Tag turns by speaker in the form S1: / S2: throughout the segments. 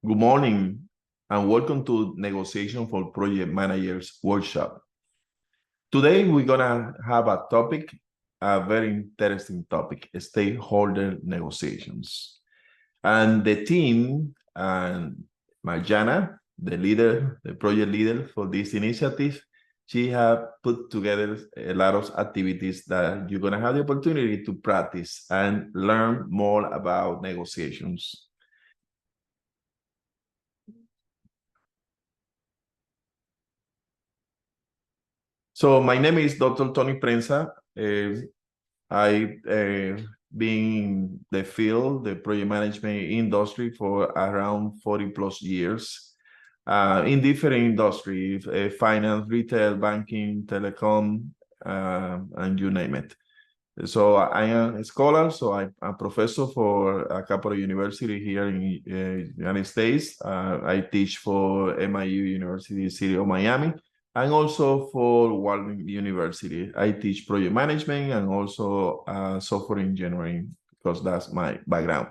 S1: Good morning and welcome to Negotiation for Project Managers workshop. Today we're gonna have a topic, a very interesting topic, stakeholder negotiations. And the team and Marjana, the leader, the project leader for this initiative, she have put together a lot of activities that you're gonna have the opportunity to practice and learn more about negotiations. So my name is Dr. Tony Prensa. I've been in the field, the project management industry for around 40 plus years in different industries, finance, retail, banking, telecom, and you name it. So I am a scholar, so I'm a professor for a couple of universities here in the United States. I teach for MIU University, City of Miami, and also for Walden University. I teach project management and also software engineering because that's my background.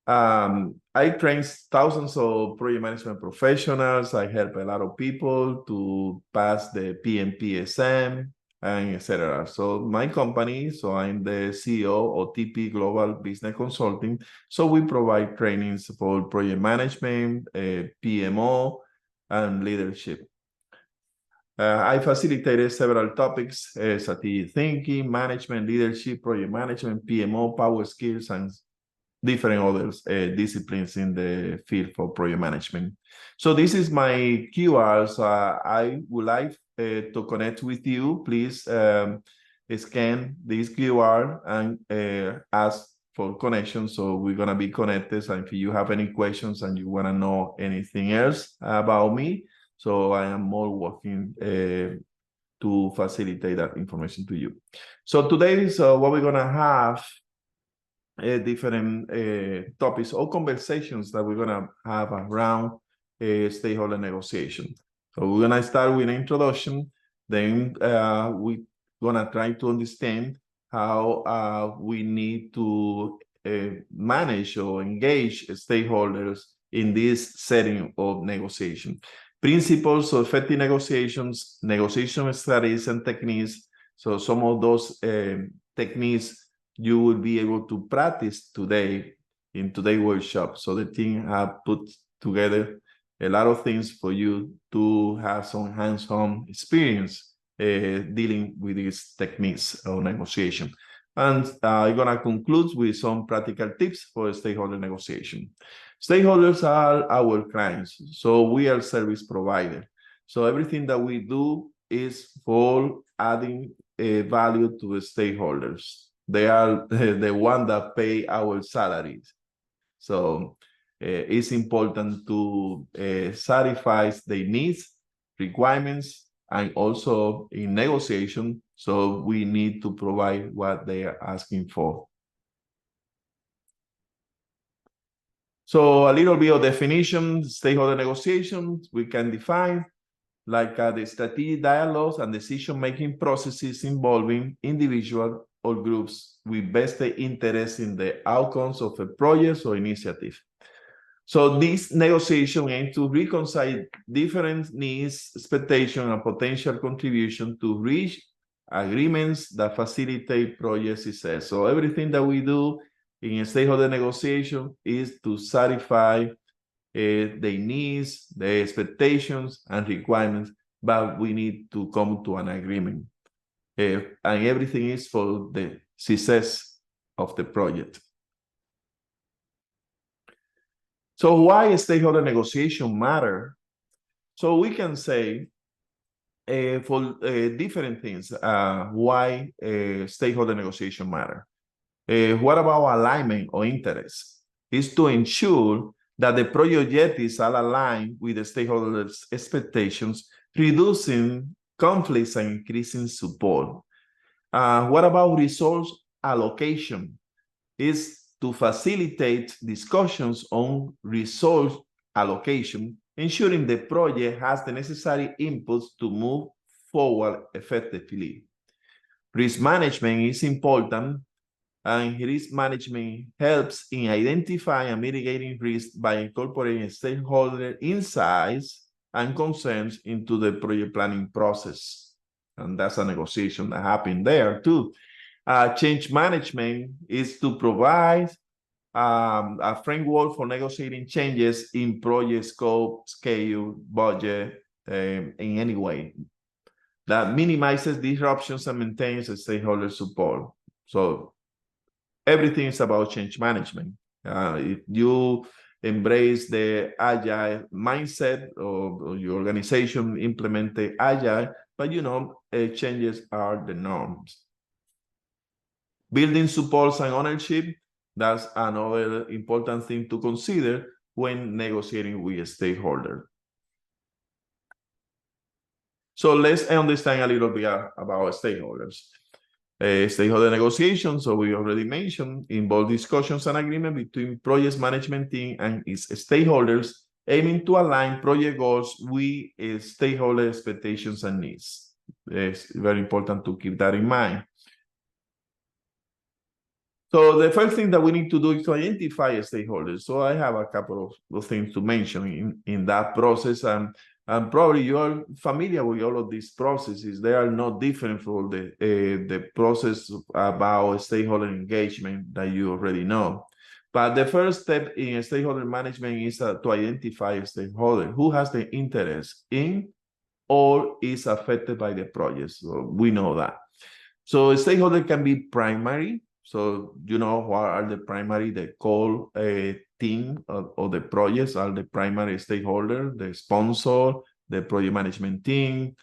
S1: I train thousands of project management professionals. I help a lot of people to pass the PMP exam and etc. So my company, so I'm the CEO of TP Global Business Consulting. So we provide trainings for project management, PMO, and leadership. I facilitated several topics, strategic thinking, management, leadership, project management, PMO, power skills, and different other disciplines in the field for project management. So this is my QR. So I would like to connect with you. Please scan this QR and ask for connection. So we're going to be connected. And if you have any questions and you want to know anything else about me, so I am more working to facilitate that information to you. So today is what we're going to have different topics or conversations that we're going to have around stakeholder negotiation. So we're going to start with an introduction, then we're going to try to understand how we need to manage or engage stakeholders in this setting of negotiation. Principles of effective negotiations, negotiation strategies and techniques. So some of those techniques you will be able to practice today in today's workshop. So the team have put together a lot of things for you to have some hands-on experience dealing with these techniques of negotiation. And I'm going to conclude with some practical tips for stakeholder negotiation. Stakeholders are our clients, so we are service provider. So everything that we do is for adding value to the stakeholders. They are the one that pay our salaries. So it's important to satisfy their needs, requirements, and also in negotiation. So we need to provide what they are asking for. So a little bit of definition, stakeholder negotiations, we can define like the strategic dialogues and decision-making processes involving individuals or groups with vested interest in the outcomes of a project or initiative. So this negotiation aims to reconcile different needs, expectations, and potential contribution to reach agreements that facilitate project success. So everything that we do in a stakeholder negotiation is to satisfy the needs, the expectations, and requirements, but we need to come to an agreement. And everything is for the success of the project. So why stakeholder negotiation matter? So we can say for different things why stakeholder negotiation matter. What about alignment or interest? Is to ensure that the project objectives are aligned with the stakeholders' expectations, reducing conflicts and increasing support. What about resource allocation? Is to facilitate discussions on resource allocation, ensuring the project has the necessary inputs to move forward effectively. Risk management is important And risk management helps in identifying and mitigating risk by incorporating stakeholder insights and concerns into the project planning process. And that's a negotiation that happened there too. Change management is to provide a framework for negotiating changes in project scope, schedule, budget, in any way that minimizes disruptions and maintains stakeholder support. So everything is about change management. If you embrace the agile mindset or your organization implement the agile, but changes are the norms. Building supports and ownership, that's another important thing to consider when negotiating with a stakeholder. So let's understand a little bit about stakeholders. Stakeholder negotiation, so we already mentioned, involve discussions and agreement between project management team and its stakeholders, aiming to align project goals with stakeholder expectations and needs. It's very important to keep that in mind. So the first thing that we need to do is to identify stakeholders. So I have a couple of things to mention in that process, and probably you are familiar with all of these processes. They are not different from the process about stakeholder engagement that you already know. But the first step in stakeholder management is to identify a stakeholder who has the interest in or is affected by the project. So we know that. So a stakeholder can be primary. So, what are the primary, the core team of the projects are the primary stakeholder, the sponsor, the project management team,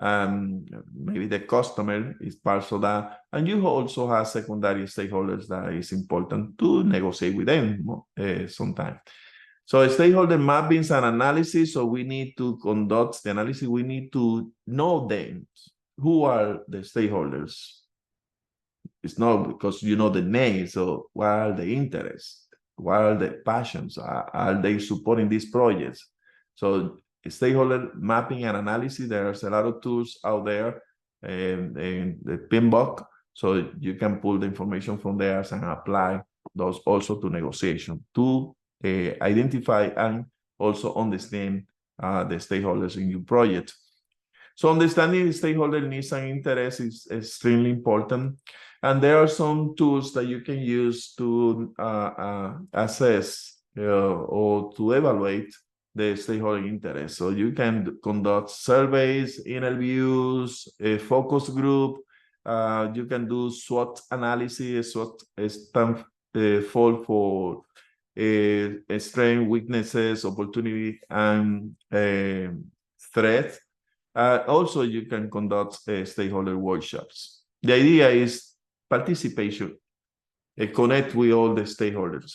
S1: maybe the customer is part of that. And you also have secondary stakeholders that is important to negotiate with them sometimes. So stakeholder mappings and analysis, so we need to conduct the analysis, we need to know them. Who are the stakeholders? It's not because you know the name, so what are the interests? What are the passions? Are they supporting these projects? So stakeholder mapping and analysis, there's a lot of tools out there, and the PMBOK, so you can pull the information from there and apply those also to negotiation to identify and also understand the stakeholders in your project. So understanding stakeholder needs and interests is extremely important. And there are some tools that you can use to assess or to evaluate the stakeholder interest. So you can conduct surveys, interviews, a focus group. You can do SWOT analysis. SWOT stands for strengths, weaknesses, opportunity, and threats. Also, you can conduct stakeholder workshops. The idea is participation, connect with all the stakeholders.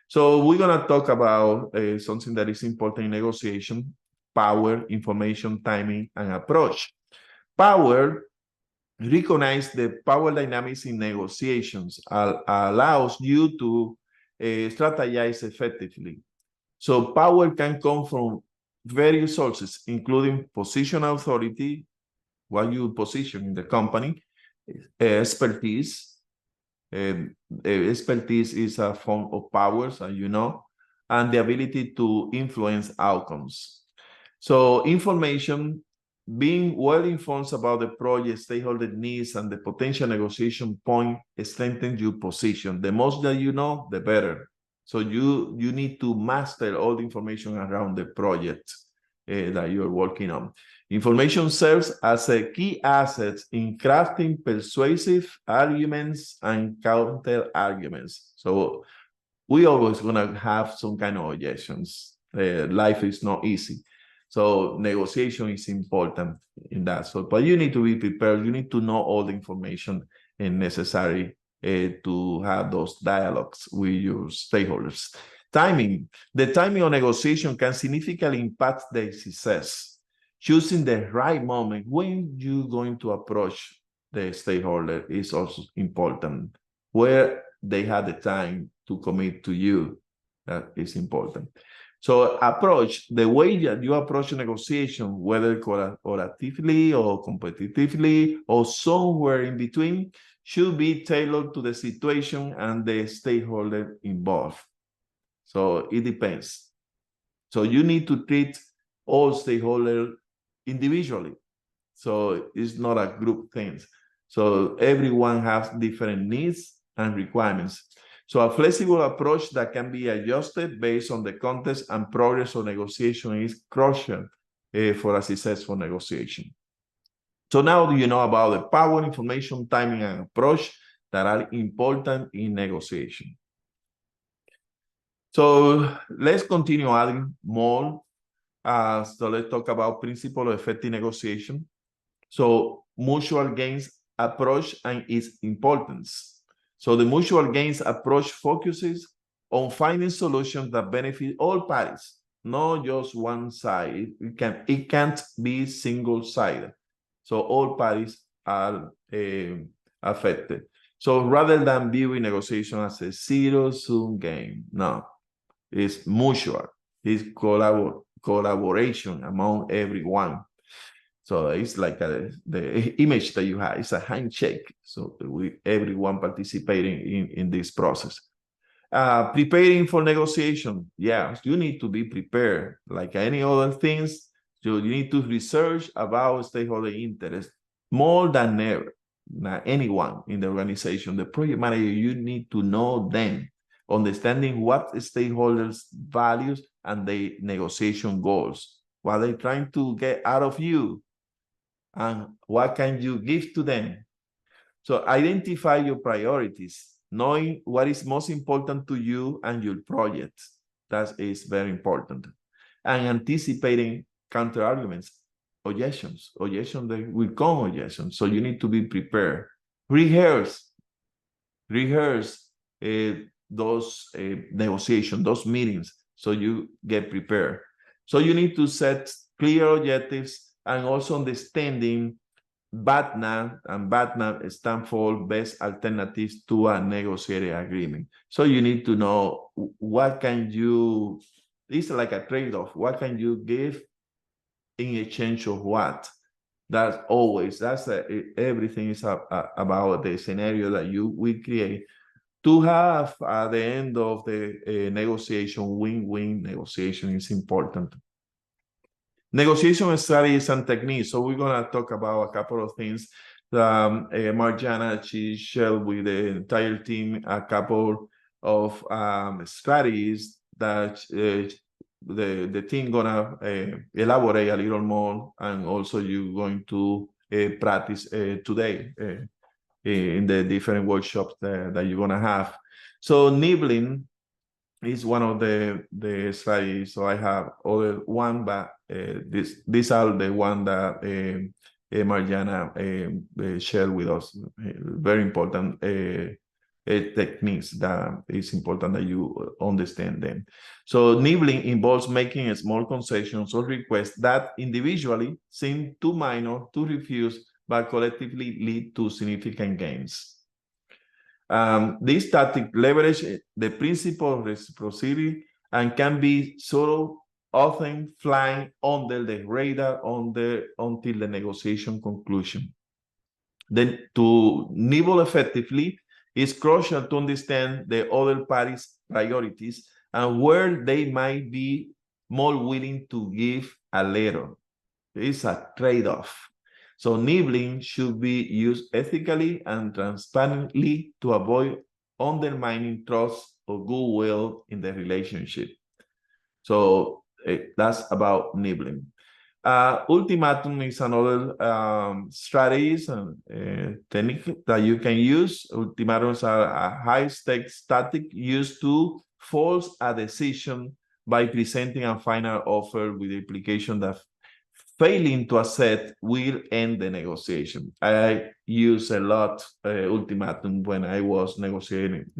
S1: So we're going to talk about something that is important in negotiation: power, information, timing, and approach. Power, recognize the power dynamics in negotiations, allows you to strategize effectively. So power can come from various sources, including position authority, what you position in the company, expertise. Expertise is a form of powers, as you know, and the ability to influence outcomes. So information, being well informed about the project, stakeholder needs, and the potential negotiation point strengthens your position. The most that you know, the better. So you need to master all the information around the project that you're working on. Information serves as a key asset in crafting persuasive arguments and counter arguments. So we always gonna have some kind of objections. Life is not easy. So negotiation is important in that. So, but you need to be prepared. You need to know all the information necessary to have those dialogues with your stakeholders. Timing. The timing of negotiation can significantly impact the success. Choosing the right moment when you're going to approach the stakeholder is also important. Where they have the time to commit to you, that is important. So approach, the way that you approach a negotiation, whether collaboratively or competitively or somewhere in between, should be tailored to the situation and the stakeholder involved. So it depends. So you need to treat all stakeholders individually. So it's not a group thing. So everyone has different needs and requirements. So a flexible approach that can be adjusted based on the context and progress of negotiation is crucial for a successful negotiation. So now you know about the power, information, timing, and approach that are important in negotiation. So let's continue adding more. So let's talk about principle of effective negotiation. So mutual gains approach and its importance. So the mutual gains approach focuses on finding solutions that benefit all parties, not just one side. It can't be single-sided. So all parties are affected. So rather than viewing negotiation as a zero-sum game, no, it's mutual. It's collaboration among everyone. So it's like the image that you have. It's a handshake. So everyone participating in this process. Preparing for negotiation. Yeah, you need to be prepared. Like any other things, so you need to research about stakeholder interest more than ever. Not anyone in the organization, the project manager, you need to know them, understanding what stakeholders' values and their negotiation goals, what they're trying to get out of you, and what can you give to them. So identify your priorities, knowing what is most important to you and your project. That is very important. And anticipating counter arguments, objections that will come objections. So you need to be prepared. Rehearse those negotiations, those meetings, so you get prepared. So you need to set clear objectives and also understanding BATNA, and BATNA stand for best alternatives to a negotiated agreement. So you need to know what can you, it's like a trade-off. What can you give in exchange of what? That's everything is about the scenario that we create to have at the end of the negotiation, win-win negotiation is important. Negotiation strategies and techniques. So we're going to talk about a couple of things. Marjana, she shared with the entire team a couple of strategies that the team gonna elaborate a little more, and also you're going to practice today in the different workshops that you're gonna have. So nibbling is one of the strategies. So I have other one, but these are the one that Marjana shared with us. Very important techniques that is important that you understand them. So nibbling involves making small concessions or requests that individually seem too minor to refuse, but collectively lead to significant gains. This tactic leverages the principle of reciprocity and can be subtle, often flying under the radar until the negotiation conclusion. Then to nibble effectively, it's crucial to understand the other party's priorities and where they might be more willing to give a little. It's a trade-off. So nibbling should be used ethically and transparently to avoid undermining trust or goodwill in the relationship. So that's about nibbling. Ultimatum is another strategies and technique that you can use. Ultimatums are a high-stakes tactic used to force a decision by presenting a final offer with the implication that failing to accept will end the negotiation. I use a lot ultimatum when I was negotiating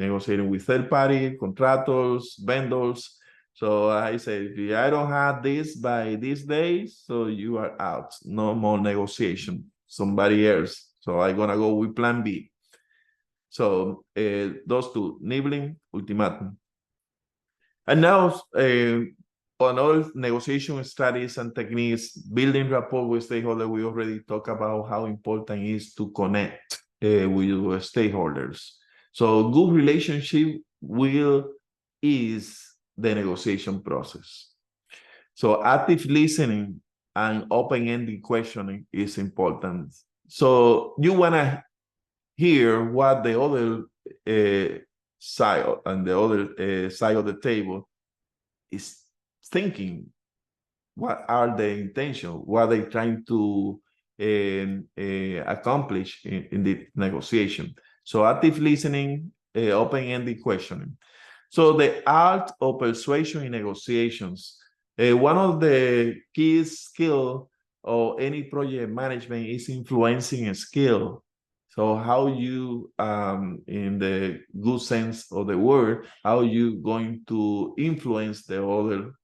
S1: with third-party contractors, vendors. So I say, if I don't have this by this day, so you are out. No more negotiation. Somebody else. So I'm gonna go with plan B. So those two, nibbling, ultimatum. And now, on all negotiation strategies and techniques, building rapport with stakeholders, we already talked about how important it is to connect. with your stakeholders. So good relationship is the negotiation process. So active listening and open-ended questioning is important. So you want to hear what the other side and the other side of the table is thinking. What are their intentions? What are they trying to accomplish in the negotiation? So active listening, open-ended questioning. So the art of persuasion in negotiations. One of the key skills of any project management is influencing a skill. So how you, in the good sense of the word, how you going to influence the other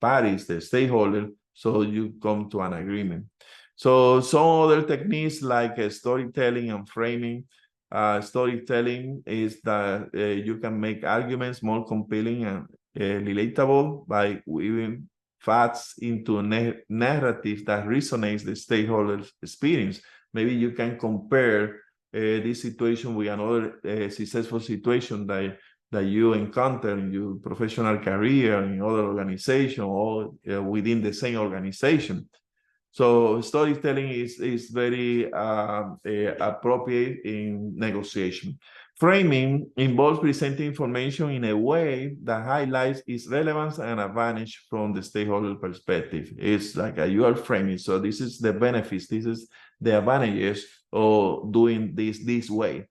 S1: parties, the stakeholder, so you come to an agreement. So some other techniques like storytelling and framing. Storytelling is that you can make arguments more compelling and relatable by weaving facts into a narrative that resonates the stakeholder's experience. Maybe you can compare this situation with another successful situation that you encounter in your professional career, in other organization, or within the same organization. So storytelling is very appropriate in negotiation. Framing involves presenting information in a way that highlights its relevance and advantage from the stakeholder perspective. It's like you are framing. So this is the benefits, this is the advantages of doing this way.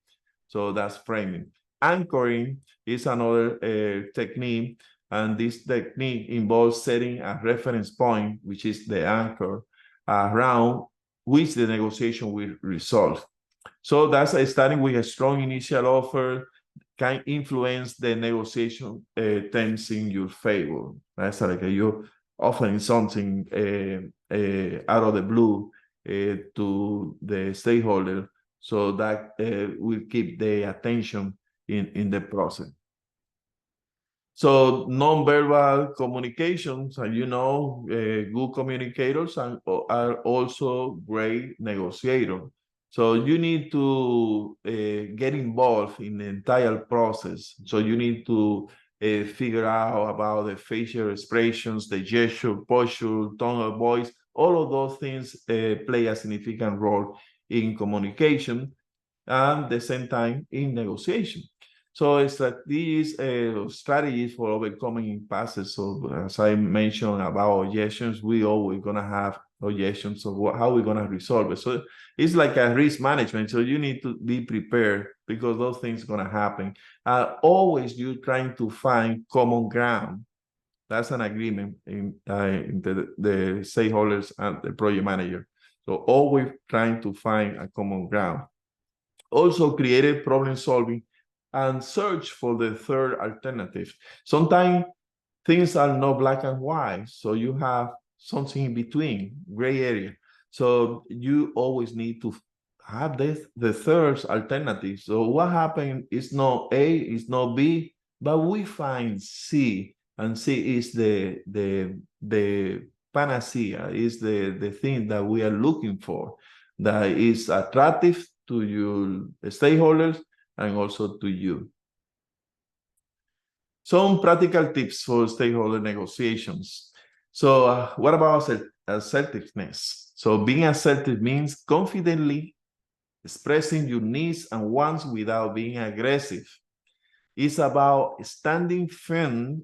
S1: So that's framing. Anchoring is another technique, and this technique involves setting a reference point, which is the anchor, around which the negotiation will resolve. So that's starting with a strong initial offer can influence the negotiation terms in your favor. That's like you're offering something out of the blue to the stakeholder, so that will keep the attention in the process. So nonverbal communications, and good communicators are also great negotiators. So you need to get involved in the entire process. So you need to figure out about the facial expressions, the gesture, posture, tone of voice. All of those things play a significant role in communication and at the same time in negotiation. So it's like these strategies for overcoming impasses. So as I mentioned about objections, we always gonna have objections of how we're gonna resolve it. So it's like a risk management. So you need to be prepared because those things are gonna happen. Always you're trying to find common ground. That's an agreement in the stakeholders and the project manager. So always trying to find a common ground. Also creative problem solving and search for the third alternative. Sometimes things are not black and white, so you have something in between, gray area. So you always need to have the third alternative. So what happened is not A, is not B, but we find C, and C is the panacea, is the thing that we are looking for, that is attractive to your stakeholders and also to you. Some practical tips for stakeholder negotiations. So what about assertiveness? So being assertive means confidently expressing your needs and wants without being aggressive. It's about standing firm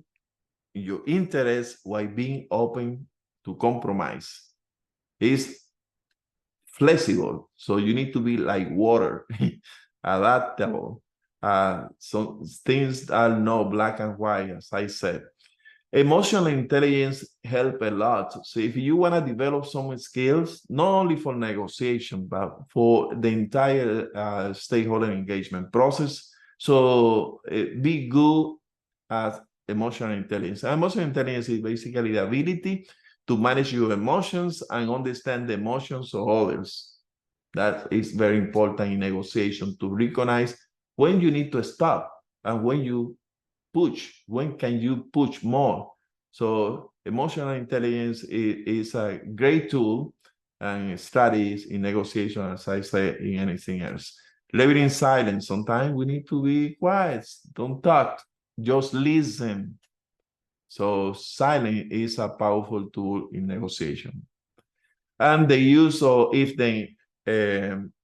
S1: in your interests while being open to compromise. It's flexible, so you need to be like water, adaptable. So things are not black and white, as I said. Emotional intelligence help a lot. So if you want to develop some skills, not only for negotiation, but for the entire stakeholder engagement process, so be good at emotional intelligence. Emotional intelligence is basically the ability to manage your emotions and understand the emotions of others. That is very important in negotiation, to recognize when you need to stop and when you push, when can you push more. So emotional intelligence is a great tool and studies in negotiation, as I said, in anything else. Living in silence. Sometimes we need to be quiet. Don't talk. Just listen. So silence is a powerful tool in negotiation. And the use of if-then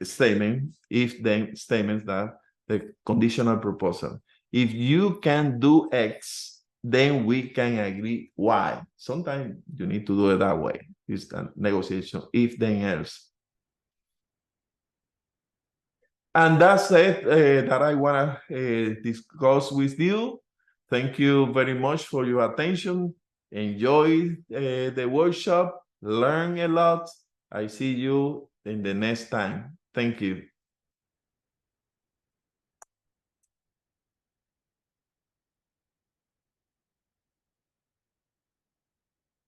S1: statements that the conditional proposal. If you can do X, then we can agree Y. Sometimes you need to do it that way. It's a negotiation, if then else. And that's it that I want to discuss with you. Thank you very much for your attention. Enjoy the workshop, learn a lot. I see you in the next time. Thank you.